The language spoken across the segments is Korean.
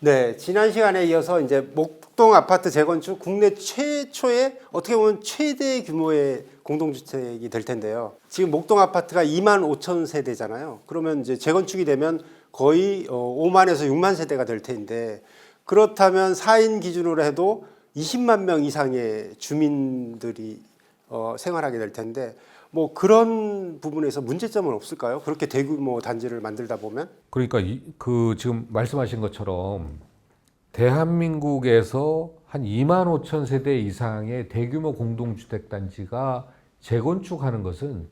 네, 지난 시간에 이어서 이제 목동 아파트 재건축 국내 최초의 어떻게 보면 최대 규모의 공동주택이 될 텐데요. 지금 목동 아파트가 2만 5천 세대잖아요. 그러면 이제 재건축이 되면 거의 5만에서 6만 세대가 될 텐데, 그렇다면 4인 기준으로 해도 20만 명 이상의 주민들이 생활하게 될 텐데, 뭐 그런 부분에서 문제점은 없을까요? 그렇게 대규모 단지를 만들다 보면? 그러니까 지금 말씀하신 것처럼 대한민국에서 한 2만 5천 세대 이상의 대규모 공동주택 단지가 재건축하는 것은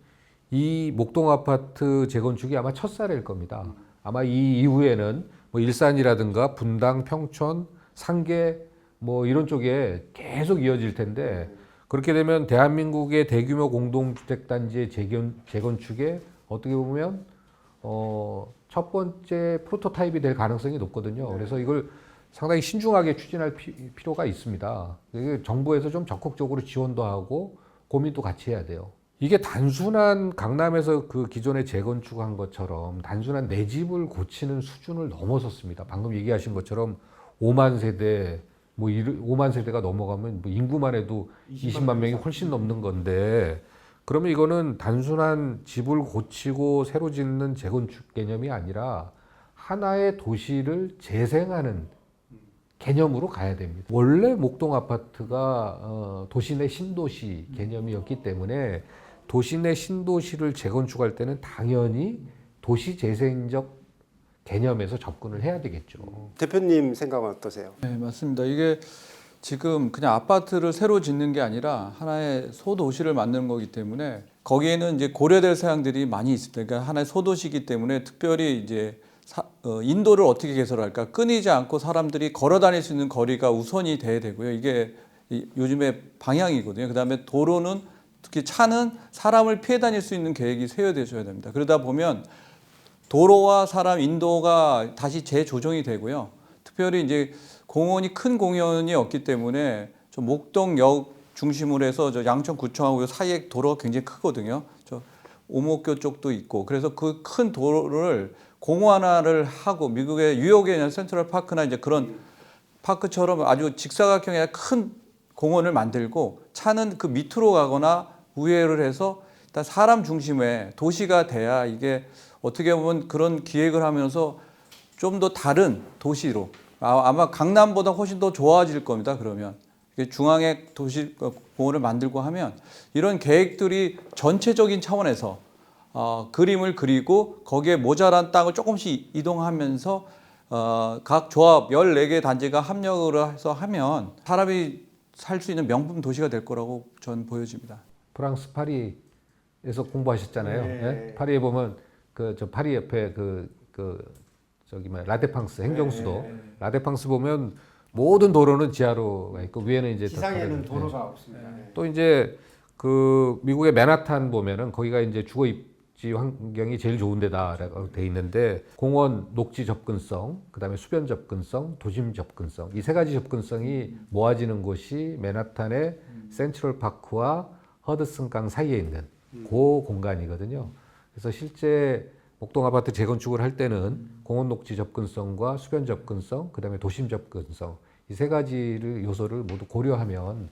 이 목동 아파트 재건축이 아마 첫 사례일 겁니다. 아마 이 이후에는 뭐 일산이라든가 분당, 평촌, 상계 뭐 이런 쪽에 계속 이어질 텐데, 그렇게 되면 대한민국의 대규모 공동주택 단지의 재건축에 어떻게 보면 첫 번째 프로토타입이 될 가능성이 높거든요. 그래서 이걸 상당히 신중하게 추진할 필요가 있습니다. 정부에서 좀 적극적으로 지원도 하고 고민도 같이 해야 돼요. 이게 단순한 강남에서 그 기존에 재건축한 것처럼 단순한 내 집을 고치는 수준을 넘어섰습니다. 방금 얘기하신 것처럼 5만 세대, 뭐 5만 세대가 넘어가면 뭐 인구만 해도 20만 명이 훨씬 넘는 건데, 그러면 이거는 단순한 집을 고치고 새로 짓는 재건축 개념이 아니라 하나의 도시를 재생하는 개념으로 가야 됩니다. 원래 목동 아파트가 도시 내 신도시 개념이었기 때문에 도시 내 신도시를 재건축할 때는 당연히 도시 재생적 개념에서 접근을 해야 되겠죠. 대표님 생각은 어떠세요? 네, 맞습니다. 이게 지금 그냥 아파트를 새로 짓는 게 아니라 하나의 소도시를 만드는 거기 때문에 거기에는 이제 고려될 사항들이 많이 있습니다. 그러니까 하나의 소도시이기 때문에 특별히 이제 인도를 어떻게 개설할까? 끊이지 않고 사람들이 걸어 다닐 수 있는 거리가 우선이 돼야 되고요. 이게 요즘의 방향이거든요. 그다음에 도로는, 특히 차는 사람을 피해 다닐 수 있는 계획이 세워져야 됩니다. 그러다 보면 도로와 사람 인도가 다시 재조정이 되고요. 특별히 이제 공원이 큰 공원이 없기 때문에 저 목동역 중심으로 해서 저 양천구청하고 사이에 도로가 굉장히 크거든요. 저 오목교 쪽도 있고, 그래서 그 큰 도로를 공원화를 하고 미국의 뉴욕에 있는 센트럴 파크나 이제 그런 파크처럼 아주 직사각형의 큰 공원을 만들고 차는 그 밑으로 가거나 우회를 해서 일단 사람 중심의 도시가 돼야 이게 어떻게 보면 그런 기획을 하면서 좀 더 다른 도시로 아마 강남보다 훨씬 더 좋아질 겁니다. 그러면 중앙에 도시 공원을 만들고 하면 이런 계획들이 전체적인 차원에서 그림을 그리고 거기에 모자란 땅을 조금씩 이동하면서 각 조합 14개 단지가 합력을 해서 하면 사람이 살 수 있는 명품 도시가 될 거라고 저는 보여집니다. 프랑스 파리에서 공부하셨잖아요. 네. 네? 파리에 보면 저 파리 옆에 저기 라데팡스 행정수도, 라데팡스 보면 모든 도로는 지하로가 있고 위에는 이제 지상에는 더 도로가 없습니다. 또 이제 그 미국의 맨하탄 보면은 거기가 이제 주거 입지 환경이 제일 좋은 데다라고 돼 있는데, 공원 녹지 접근성, 그다음에 수변 접근성, 도심 접근성, 이 세 가지 접근성이 모아지는 곳이 맨하탄의 센트럴 파크와 허드슨강 사이에 있는 그 공간이거든요. 그래서 실제 목동 아파트 재건축을 할 때는 공원 녹지 접근성과 수변 접근성, 그다음에 도심 접근성, 이 세 가지를 요소를 모두 고려하면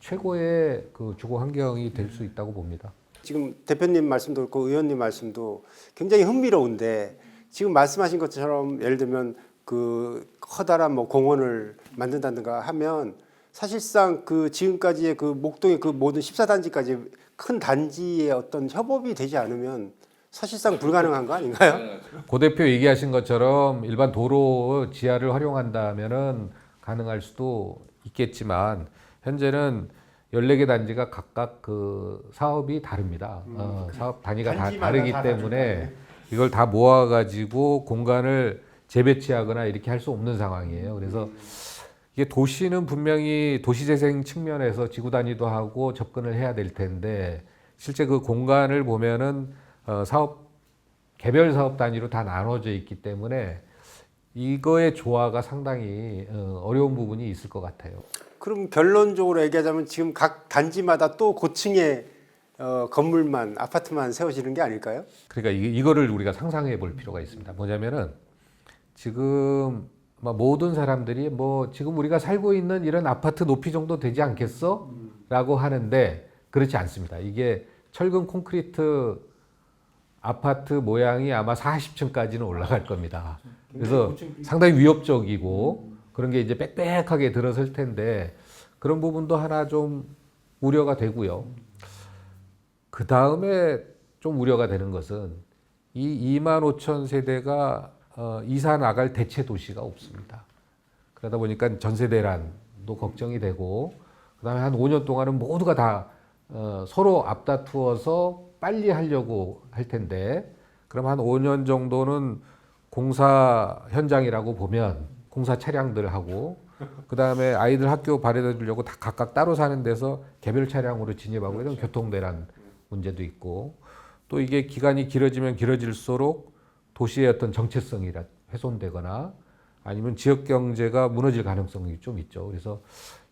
최고의 그 주거 환경이 될 수 있다고 봅니다. 지금 대표님 말씀도 그렇고 의원님 말씀도 굉장히 흥미로운데, 지금 말씀하신 것처럼 예를 들면 그 커다란 뭐 공원을 만든다든가 하면 사실상 그 지금까지의 그 목동의 그 모든 14단지까지 큰 단지의 어떤 협업이 되지 않으면 사실상 불가능한 거 아닌가요? 고 대표 얘기하신 것처럼 일반 도로 지하를 활용한다면은 가능할 수도 있겠지만, 현재는 14개 단지가 각각 그 사업이 다릅니다. 사업 단위가 다 다르기 때문에 이걸 다 모아가지고 공간을 재배치하거나 이렇게 할 수 없는 상황이에요. 그래서 이게 도시는 분명히 도시재생 측면에서 지구 단위도 하고 접근을 해야 될 텐데, 실제 그 공간을 보면은 개별 사업 단위로 다 나눠져 있기 때문에 이거의 조화가 상당히 어려운 부분이 있을 것 같아요. 그럼 결론적으로 얘기하자면 지금 각 단지마다 또 고층의 건물만, 아파트만 세워지는 게 아닐까요? 그러니까 이거를 우리가 상상해 볼 필요가 있습니다. 뭐냐면은 지금 모든 사람들이 뭐 지금 우리가 살고 있는 이런 아파트 높이 정도 되지 않겠어? 라고 하는데 그렇지 않습니다. 이게 철근 콘크리트 아파트 모양이 아마 40층까지는 올라갈 겁니다. 그래서 상당히 위협적이고 그런 게 이제 빽빽하게 들어설 텐데 그런 부분도 하나 좀 우려가 되고요. 그 다음에 좀 우려가 되는 것은 이 2만 5천 세대가 이사 나갈 대체 도시가 없습니다. 그러다 보니까 전세 대란도 걱정이 되고 그다음에 한 5년 동안은 모두가 다 서로 앞다투어서 빨리 하려고 할 텐데 그럼 한 5년 정도는 공사 현장이라고 보면 공사 차량들하고 그다음에 아이들 학교 발에다 주려고 다 각각 따로 사는 데서 개별 차량으로 진입하고 이런 교통 대란 문제도 있고 또 이게 기간이 길어지면 길어질수록 도시의 어떤 정체성이 훼손되거나 아니면 지역 경제가 무너질 가능성이 좀 있죠. 그래서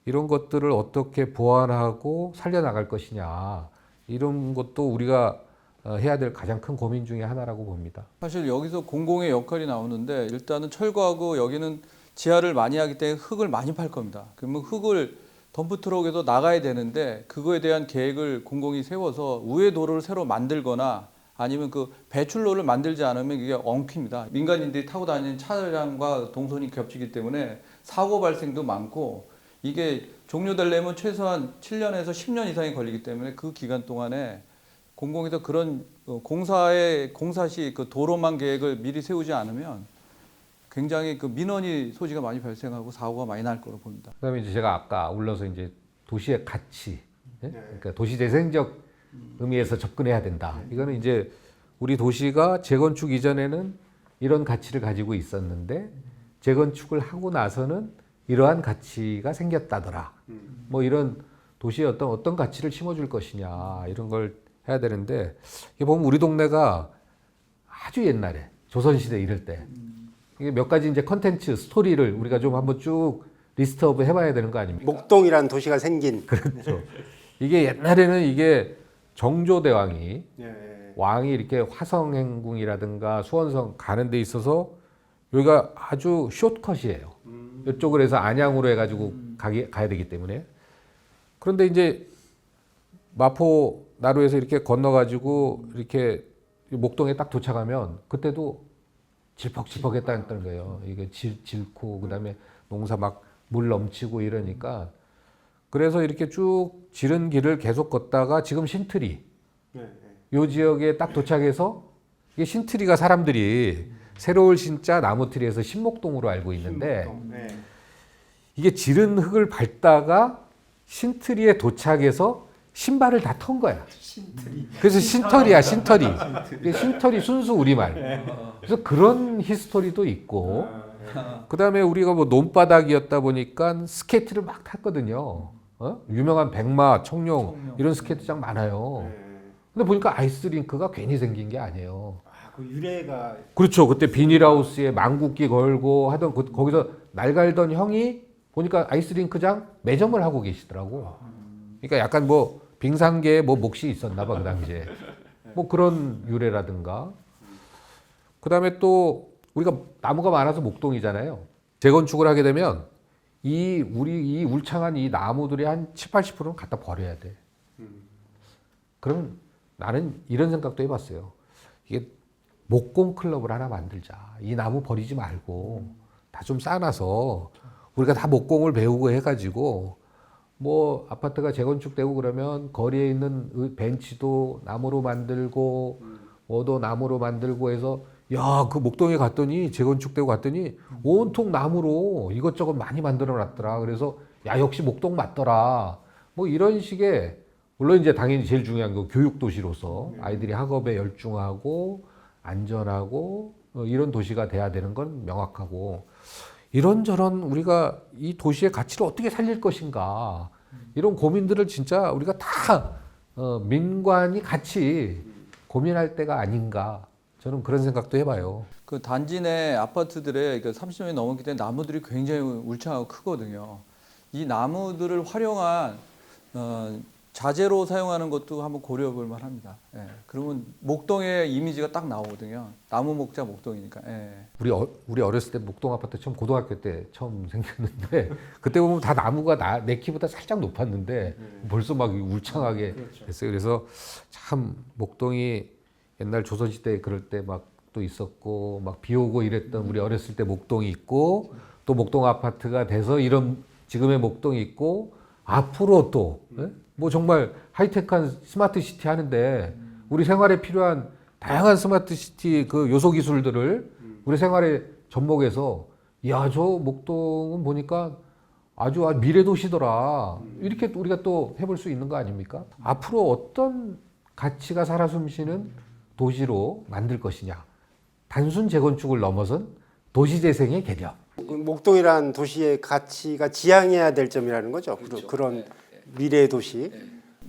이런 것들을 어떻게 보완하고 살려나갈 것이냐 이런 것도 우리가 해야 될 가장 큰 고민 중에 하나라고 봅니다. 사실 여기서 공공의 역할이 나오는데 일단은 철거하고 여기는 지하를 많이 하기 때문에 흙을 많이 팔 겁니다. 그러면 흙을 덤프트럭에서 나가야 되는데 그거에 대한 계획을 공공이 세워서 우회 도로를 새로 만들거나 아니면 그 배출로를 만들지 않으면 이게 엉킵니다. 민간인들이 타고 다니는 차량과 동선이 겹치기 때문에 사고 발생도 많고 이게 종료되려면 최소한 7년에서 10년 이상이 걸리기 때문에 그 기간 동안에 공공에서 그런 공사 시 그 도로망 계획을 미리 세우지 않으면 굉장히 그 민원이 소지가 많이 발생하고 사고가 많이 날 거로 봅니다. 그다음에 이제 제가 아까 올라서 이제 도시의 가치, 그러니까 도시 재생적 의미에서 접근해야 된다. 이거는 이제 우리 도시가 재건축 이전에는 이런 가치를 가지고 있었는데 재건축을 하고 나서는 이러한 가치가 생겼다더라. 뭐 이런 도시에 어떤 가치를 심어줄 것이냐 이런 걸 해야 되는데 이게 보면 우리 동네가 아주 옛날에 조선시대 이럴 때 이게 몇 가지 이제 컨텐츠 스토리를 우리가 좀 한번 쭉 리스트업 해봐야 되는 거 아닙니까? 목동이라는 도시가 생긴. 그렇죠. 이게 옛날에는 이게 정조대왕이 예. 왕이 이렇게 화성행궁이라든가 수원성 가는 데 있어서 여기가 아주 숏컷이에요. 이쪽으로 해서 안양으로 해가지고 가야 되기 때문에. 그런데 이제 마포 나루에서 이렇게 건너가지고 이렇게 목동에 딱 도착하면 그때도 질퍽질퍽했다는 거예요. 이게 질고 그다음에 농사 막 물 넘치고 이러니까 그래서 이렇게 쭉 지른 길을 계속 걷다가 지금 신트리 요 지역에 딱 도착해서 이게 신트리가 사람들이 새로울 신자 나무트리에서 신목동으로 알고 있는데 이게 지른 흙을 밟다가 신트리에 도착해서 신발을 다 턴 거야. 그래서 신터리야, 신터리. 신터리 순수 우리말. 그래서 그런 히스토리도 있고, 그 다음에 우리가 뭐 논바닥이었다 보니까 스케이트를 막 탔거든요. 유명한 백마, 청룡, 이런 스케이트장 많아요. 근데 보니까 아이스링크가 괜히 생긴 게 아니에요. 그 유래가 그렇죠. 그때 비닐하우스에 망국기 걸고 하던 거기서 날 갈던 형이 보니까 아이스링크장 매점을 하고 계시더라고. 그러니까 약간 뭐 빙상계에 뭐 몫이 있었나 봐 그 당시에. 뭐 그런 유래라든가. 그다음에 또 우리가 나무가 많아서 목동이잖아요. 재건축을 하게 되면 우리 이 울창한 이 나무들이 한 70-80%는 갖다 버려야 돼. 그럼 나는 이런 생각도 해봤어요. 이게 목공 클럽을 하나 만들자. 이 나무 버리지 말고 다 좀 싸놔서 우리가 다 목공을 배우고 해가지고 뭐 아파트가 재건축되고 그러면 거리에 있는 벤치도 나무로 만들고 뭐도 나무로 만들고 해서 야, 그 목동에 갔더니 재건축되고 갔더니 온통 나무로 이것저것 많이 만들어 놨더라. 그래서 야, 역시 목동 맞더라. 뭐 이런 식의 물론 이제 당연히 제일 중요한 거 교육 도시로서 아이들이 학업에 열중하고 안전하고 이런 도시가 돼야 되는 건 명확하고 이런저런 우리가 이 도시의 가치를 어떻게 살릴 것인가 이런 고민들을 진짜 우리가 다 민관이 같이 고민할 때가 아닌가 저는 그런 생각도 해봐요. 그 단지 내 아파트들의 30년이 넘었기 때문에 나무들이 굉장히 울창하고 크거든요. 이 나무들을 활용한 자재로 사용하는 것도 한번 고려해 볼 만합니다. 예. 그러면 목동의 이미지가 딱 나오거든요. 나무 목자 목동이니까. 예. 우리 어렸을 때 목동 아파트 처음 고등학교 때 처음 생겼는데 그때 보면 다 나무가 내 키보다 살짝 높았는데 벌써 막 울창하게 됐어요. 그래서 참 목동이 옛날 조선시대 그럴 때 막 또 있었고 막 비 오고 이랬던 우리 어렸을 때 목동이 있고 또 목동 아파트가 돼서 이런 지금의 목동이 있고 앞으로 또 뭐 정말 하이테크한 스마트 시티 하는데 우리 생활에 필요한 다양한 스마트 시티 그 요소 기술들을 우리 생활에 접목해서 야, 저 목동은 보니까 아주 미래 도시더라. 이렇게 우리가 또 해볼 수 있는 거 아닙니까? 앞으로 어떤 가치가 살아 숨쉬는 도시로 만들 것이냐. 단순 재건축을 넘어선 도시 재생의 개념. 목동이란 도시의 가치가 지향해야 될 점이라는 거죠. 그렇죠. 그런 미래 도시.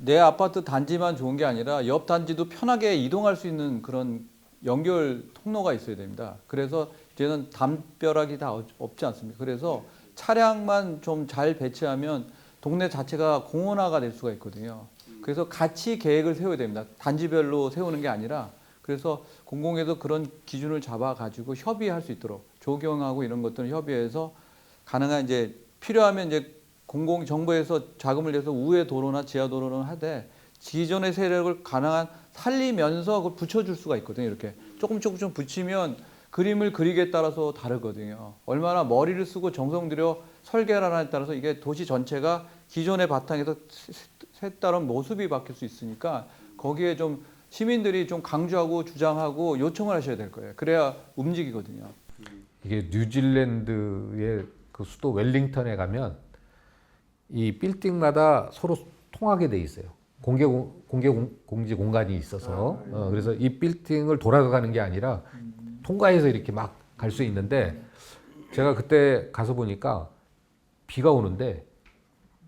내 아파트 단지만 좋은 게 아니라 옆 단지도 편하게 이동할 수 있는 그런 연결 통로가 있어야 됩니다. 그래서 이제는 담벼락이 다 없지 않습니까? 그래서 차량만 좀 잘 배치하면 동네 자체가 공원화가 될 수가 있거든요. 그래서 같이 계획을 세워야 됩니다. 단지별로 세우는 게 아니라 그래서 공공에서 그런 기준을 잡아가지고 협의할 수 있도록 조경하고 이런 것들을 협의해서 가능한 이제 필요하면 이제 공공 정부에서 자금을 내서 우회 도로나 지하 도로는 하되 기존의 세력을 가능한 살리면서 그걸 붙여줄 수가 있거든요. 이렇게 조금 붙이면 그림을 그리기에 따라서 다르거든요. 얼마나 머리를 쓰고 정성 들여 설계를 하냐에 따라서 이게 도시 전체가 기존의 바탕에서 색다른 모습이 바뀔 수 있으니까 거기에 좀 시민들이 좀 강조하고 주장하고 요청을 하셔야 될 거예요. 그래야 움직이거든요. 이게 뉴질랜드의 그 수도 웰링턴에 가면 이 빌딩마다 서로 통하게 돼 있어요. 공지 공간이 있어서 그래서 이 빌딩을 돌아가는 게 아니라 통과해서 이렇게 막 갈 수 있는데 제가 그때 가서 보니까 비가 오는데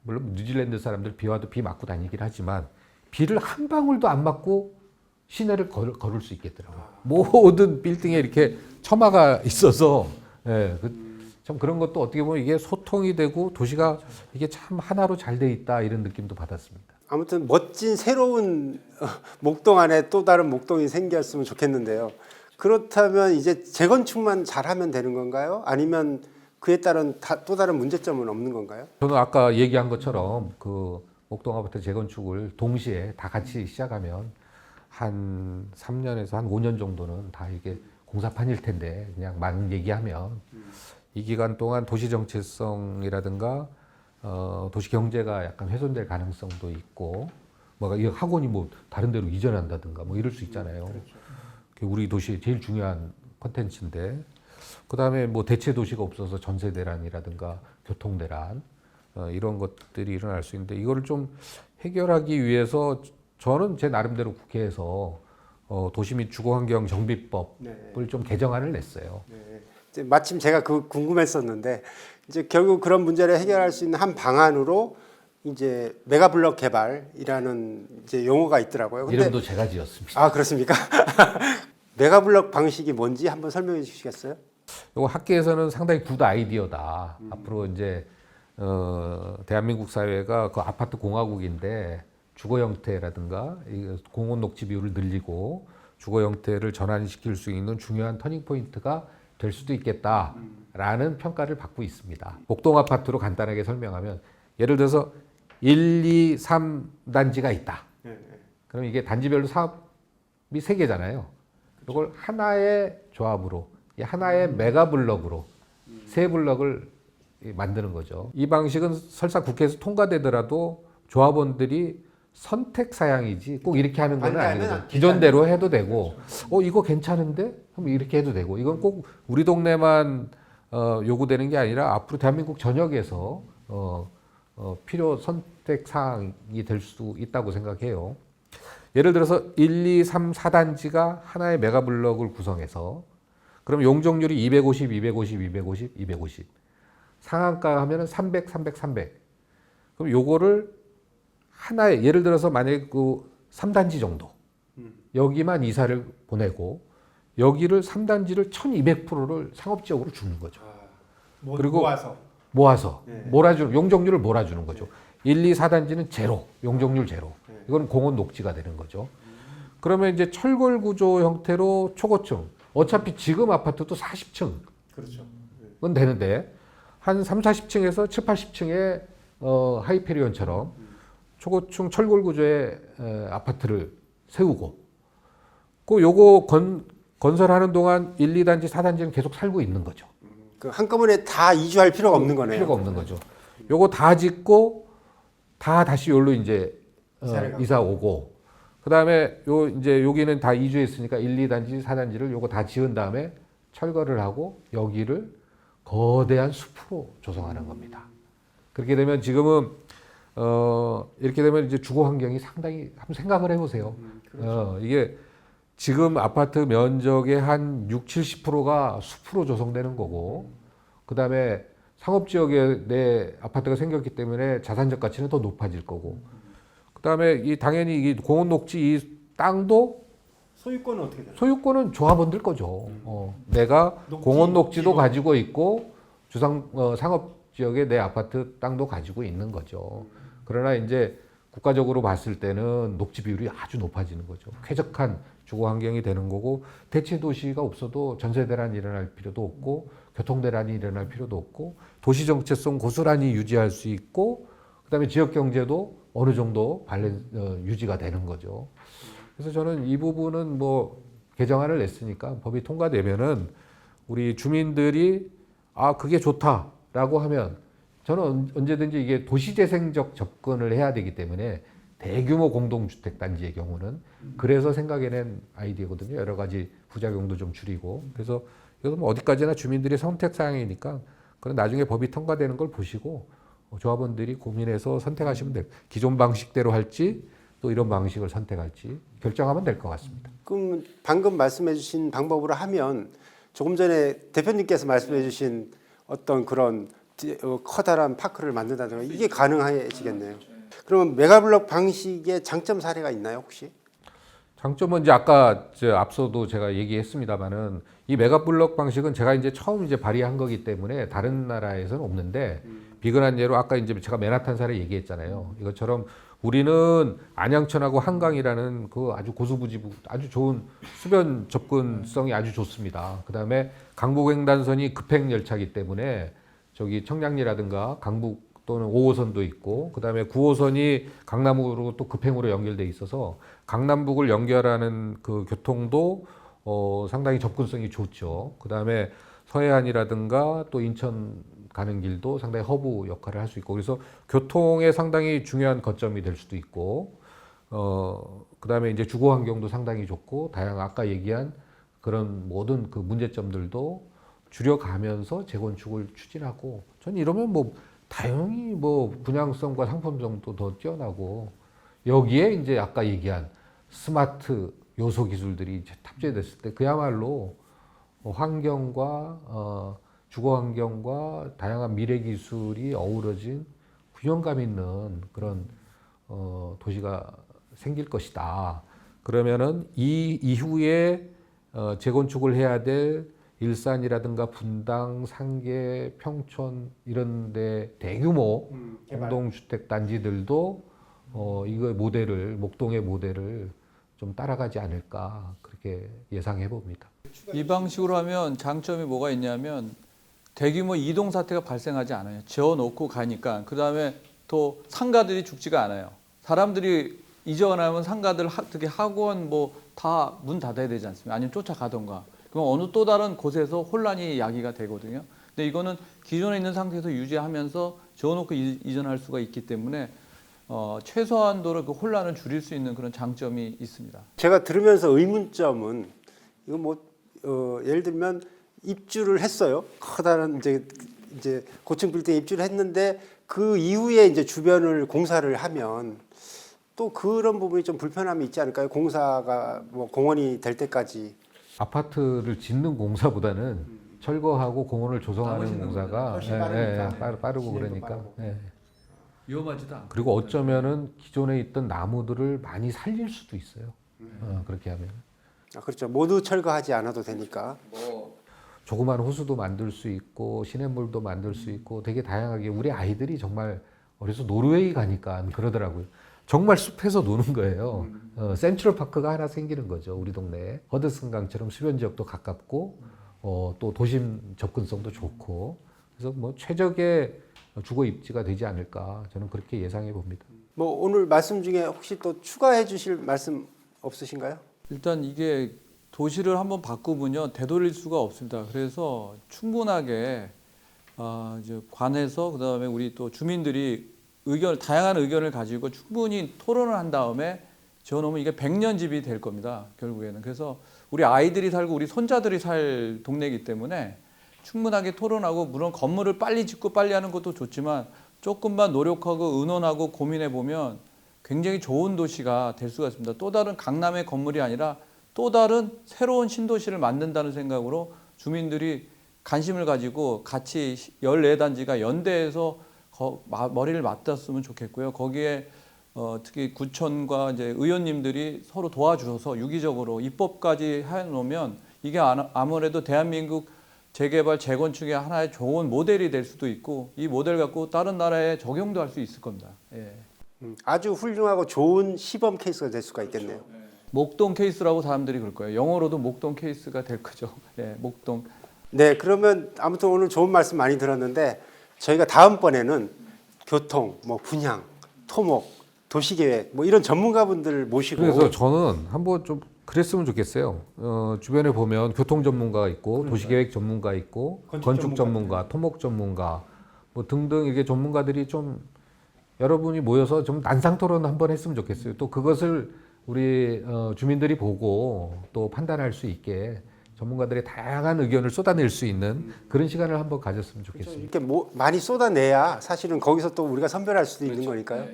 물론 뉴질랜드 사람들 비 와도 비 맞고 다니긴 하지만 비를 한 방울도 안 맞고 시내를 걸을 수 있겠더라고요. 모든 빌딩에 이렇게 처마가 있어서 참 그런 것도 어떻게 보면 이게 소통이 되고 도시가 이게 참 하나로 잘 돼 있다 이런 느낌도 받았습니다. 아무튼 멋진 새로운 목동 안에 또 다른 목동이 생겼으면 좋겠는데요. 그렇다면 이제 재건축만 잘하면 되는 건가요? 아니면 그에 따른 또 다른 문제점은 없는 건가요? 저는 아까 얘기한 것처럼 그 목동 아파트 재건축을 동시에 다 같이 시작하면 한 3년에서 한 5년 정도는 다 이게 공사판일 텐데 그냥 막 얘기하면 이 기간 동안 도시 정체성이라든가 도시 경제가 약간 훼손될 가능성도 있고 뭐가 이 학원이 뭐 다른 데로 이전한다든가 뭐 이럴 수 있잖아요. 그게 우리 도시의 제일 중요한 콘텐츠인데 그다음에 뭐 대체 도시가 없어서 전세 대란이라든가 교통 대란 이런 것들이 일어날 수 있는데 이거를 좀 해결하기 위해서 저는 제 나름대로 국회에서 도시 및 주거환경 정비법을 좀 개정안을 냈어요. 네. 이제 마침 제가 그 궁금했었는데 이제 결국 그런 문제를 해결할 수 있는 한 방안으로 이제 메가블록 개발이라는 이제 용어가 있더라고요. 근데 이름도 제가 지었습니다. 아, 그렇습니까? 메가블록 방식이 뭔지 한번 설명해 주시겠어요? 이거 학계에서는 상당히 굿 아이디어다. 앞으로 이제 대한민국 사회가 그 아파트 공화국인데 주거 형태라든가 공원 녹지 비율을 늘리고 주거 형태를 전환시킬 수 있는 중요한 터닝 포인트가 될 수도 있겠다라는 평가를 받고 있습니다. 목동 아파트로 간단하게 설명하면 예를 들어서 1, 2, 3단지가 있다. 그럼 이게 단지별로 사업이 3개잖아요. 이걸 하나의 조합으로 하나의 메가블럭으로 3블럭을 만드는 거죠. 이 방식은 설사 국회에서 통과되더라도 조합원들이 선택 사양이지 꼭 이렇게 하는 건 아니거든요. 기존대로 해도 되고 이거 괜찮은데? 그럼 이렇게 해도 되고 이건 꼭 우리 동네만 요구되는 게 아니라 앞으로 대한민국 전역에서 필요 선택 사항이 될 수 있다고 생각해요. 예를 들어서 1, 2, 3, 4단지가 하나의 메가블럭을 구성해서 그럼 용적률이 250, 250, 250, 250 상한가 하면은 300, 300, 300 그럼 요거를 하나의 예를 들어서 만약에 그 3단지 정도 여기만 이사를 보내고 여기를 3단지를 1200%를 상업지역으로 주는 거죠. 그리고 모아서 몰아주는 용적률을 몰아주는 거죠. 1, 2, 4단지는 제로, 용적률 제로. 이건 공원 녹지가 되는 거죠. 그러면 이제 철골 구조 형태로 초고층. 어차피 지금 아파트도 40층. 그렇죠. 은 되는데 한 3, 40층에서 7, 80층의 하이페리온처럼 초고층 철골 구조의 아파트를 세우고 그 요거 건설하는 동안 1, 2단지, 4단지는 계속 살고 있는 거죠. 그 한꺼번에 다 이주할 필요가 없는 거네요. 필요가 없는 거죠. 요거 다 짓고 다 다시 여기로 이제 이사 오고 그다음에 요 이제 여기는 다 이주했으니까 1, 2단지, 4단지를 요거 다 지은 다음에 철거를 하고 여기를 거대한 숲으로 조성하는 겁니다. 그렇게 되면 지금은 이렇게 되면 이제 주거 환경이 상당히 한번 생각을 해보세요. 이게 지금 아파트 면적의 한 6, 70%가 숲으로 조성되는 거고, 그 다음에 상업지역에 내 아파트가 생겼기 때문에 자산적 가치는 더 높아질 거고, 그 다음에 이 당연히 이 공원 녹지 이 땅도 소유권은 어떻게 돼요? 소유권은 조합원들 거죠. 내가 공원 녹지도 가지고 있고 상업 지역에 내 아파트 땅도 가지고 있는 거죠. 그러나 이제 국가적으로 봤을 때는 녹지 비율이 아주 높아지는 거죠. 쾌적한 주거 환경이 되는 거고 대체 도시가 없어도 전세 대란이 일어날 필요도 없고 교통 대란이 일어날 필요도 없고 도시 정체성 고스란히 유지할 수 있고 그다음에 지역 경제도 어느 정도 유지가 되는 거죠. 그래서 저는 이 부분은 뭐 개정안을 냈으니까 법이 통과되면은 우리 주민들이 아 그게 좋다라고 하면 저는 언제든지 이게 도시재생적 접근을 해야 되기 때문에 대규모 공동주택 단지의 경우는 그래서 생각해낸 아이디어거든요. 여러 가지 부작용도 좀 줄이고 그래서 이것은 뭐 어디까지나 주민들의 선택 사항이니까 그런 나중에 법이 통과되는 걸 보시고 조합원들이 고민해서 선택하시면 돼요. 기존 방식대로 할지 또 이런 방식을 선택할지 결정하면 될 것 같습니다. 그럼 방금 말씀해주신 방법으로 하면 조금 전에 대표님께서 말씀해주신 어떤 그런 커다란 파크를 만든다든가 이게 가능해지겠네요. 그러면 메가블록 방식의 장점 사례가 있나요 혹시? 장점은 이제 아까 앞서도 제가 얘기했습니다만은 이 메가블록 방식은 제가 이제 처음 이제 발의한 거기 때문에 다른 나라에서는 없는데 비근한 예로 아까 이제 제가 맨하탄 사례 얘기했잖아요. 이것처럼 우리는 안양천하고 한강이라는 그 아주 고수부지부 아주 좋은 수변 접근성이 아주 좋습니다. 그다음에 강북횡단선이 급행 열차이기 때문에 저기 청량리라든가 강북 또는 5호선도 있고 그다음에 9호선이 강남으로 또 급행으로 연결돼 있어서 강남북을 연결하는 그 교통도 상당히 접근성이 좋죠. 그다음에 서해안이라든가 또 인천 가는 길도 상당히 허브 역할을 할 수 있고 그래서 교통에 상당히 중요한 거점이 될 수도 있고 그다음에 이제 주거 환경도 상당히 좋고 다양한 아까 얘기한 그런 모든 그 문제점들도 줄여가면서 재건축을 추진하고 저는 이러면 뭐 다행히 뭐 분양성과 상품성도 더 뛰어나고 여기에 이제 아까 얘기한 스마트 요소 기술들이 이제 탑재됐을 때 그야말로 환경과 주거 환경과 다양한 미래 기술이 어우러진 균형감 있는 그런 도시가 생길 것이다. 그러면은 이 이후에 재건축을 해야 될 일산이라든가 분당, 상계, 평촌 이런데 대규모 공동주택 단지들도 이거 모델을 목동의 모델을 좀 따라가지 않을까 그렇게 예상해 봅니다. 이 방식으로 하면 장점이 뭐가 있냐면 대규모 이동 사태가 발생하지 않아요. 지어놓고 가니까 그 다음에 또 상가들이 죽지가 않아요. 사람들이 이전하면 상가들 특히 학원 뭐 다 문 닫아야 되지 않습니까? 아니면 쫓아가던가. 그럼 어느 또 다른 곳에서 혼란이 야기가 되거든요. 근데 이거는 기존에 있는 상태에서 유지하면서 지어놓고 이전할 수가 있기 때문에 최소한도로 그 혼란을 줄일 수 있는 그런 장점이 있습니다. 제가 들으면서 의문점은 이거 뭐 예를 들면 입주를 했어요. 커다란 이제 고층 빌딩 입주를 했는데 그 이후에 이제 주변을 공사를 하면 또 그런 부분이 좀 불편함이 있지 않을까요? 공사가 뭐 공원이 될 때까지. 아파트를 짓는 공사보다는 철거하고 공원을 조성하는 공사가 훨씬 빠르니까. 빠르고 그러니까 빠르고. 위험하지도 않고. 그리고 어쩌면은 기존에 있던 나무들을 많이 살릴 수도 있어요. 그렇게 하면 아, 그렇죠. 모두 철거하지 않아도 되니까. 조그만 호수도 만들 수 있고 시냇물도 만들 수 있고 되게 다양하게 우리 아이들이 정말 그래서 노르웨이 가니까 그러더라고요. 정말 숲에서 노는 거예요. 센트럴 파크가 하나 생기는 거죠. 우리 동네에. 허드슨 강처럼 수변 지역도 가깝고 또 도심 접근성도 좋고 그래서 뭐 최적의 주거 입지가 되지 않을까 저는 그렇게 예상해 봅니다. 뭐 오늘 말씀 중에 혹시 또 추가해 주실 말씀 없으신가요? 일단 이게 도시를 한번 바꾸면요 되돌릴 수가 없습니다. 그래서 충분하게 이제 관에서 그다음에 우리 또 주민들이 다양한 의견을 가지고 충분히 토론을 한 다음에 지어놓으면 이게 100년 집이 될 겁니다. 결국에는. 그래서 우리 아이들이 살고 우리 손자들이 살 동네이기 때문에 충분하게 토론하고 물론 건물을 빨리 짓고 빨리 하는 것도 좋지만 조금만 노력하고 의논하고 고민해 보면 굉장히 좋은 도시가 될 수가 있습니다. 또 다른 강남의 건물이 아니라 또 다른 새로운 신도시를 만든다는 생각으로 주민들이 관심을 가지고 같이 14단지가 연대해서 머리를 맞댔으면 좋겠고요. 거기에 특히 구청과 이제 의원님들이 서로 도와주셔서 유기적으로 입법까지 해놓으면 이게 아무래도 대한민국 재개발, 재건축의 하나의 좋은 모델이 될 수도 있고 이 모델 갖고 다른 나라에 적용도 할 수 있을 겁니다. 예. 아주 훌륭하고 좋은 시범 케이스가 될 수가 있겠네요. 목동 케이스라고 사람들이 그럴 거예요. 영어로도 목동 케이스가 될 거죠. 예, 목동. 네, 그러면 아무튼 오늘 좋은 말씀 많이 들었는데 저희가 다음번에는 교통, 뭐 분양, 토목, 도시계획 뭐 이런 전문가분들 모시고 그래서 저는 한번 좀 그랬으면 좋겠어요. 주변에 보면 교통 전문가가 있고 도시계획 전문가 있고 건축 전문가, 토목 전문가 뭐 등등 이게 전문가들이 좀 여러분이 모여서 좀 난상 토론 한번 했으면 좋겠어요. 또 그것을 우리 주민들이 보고 또 판단할 수 있게 전문가들의 다양한 의견을 쏟아낼 수 있는 그런 시간을 한번 가졌으면 좋겠습니다. 이렇게 많이 쏟아내야 사실은 거기서 또 우리가 선별할 수도 있는 거니까요.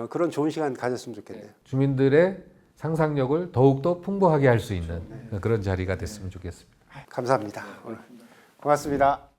그런 좋은 시간 가졌으면 좋겠네요. 주민들의 상상력을 더욱더 풍부하게 할 수 있는 그런 자리가 됐으면 좋겠습니다. 감사합니다. 오늘 고맙습니다.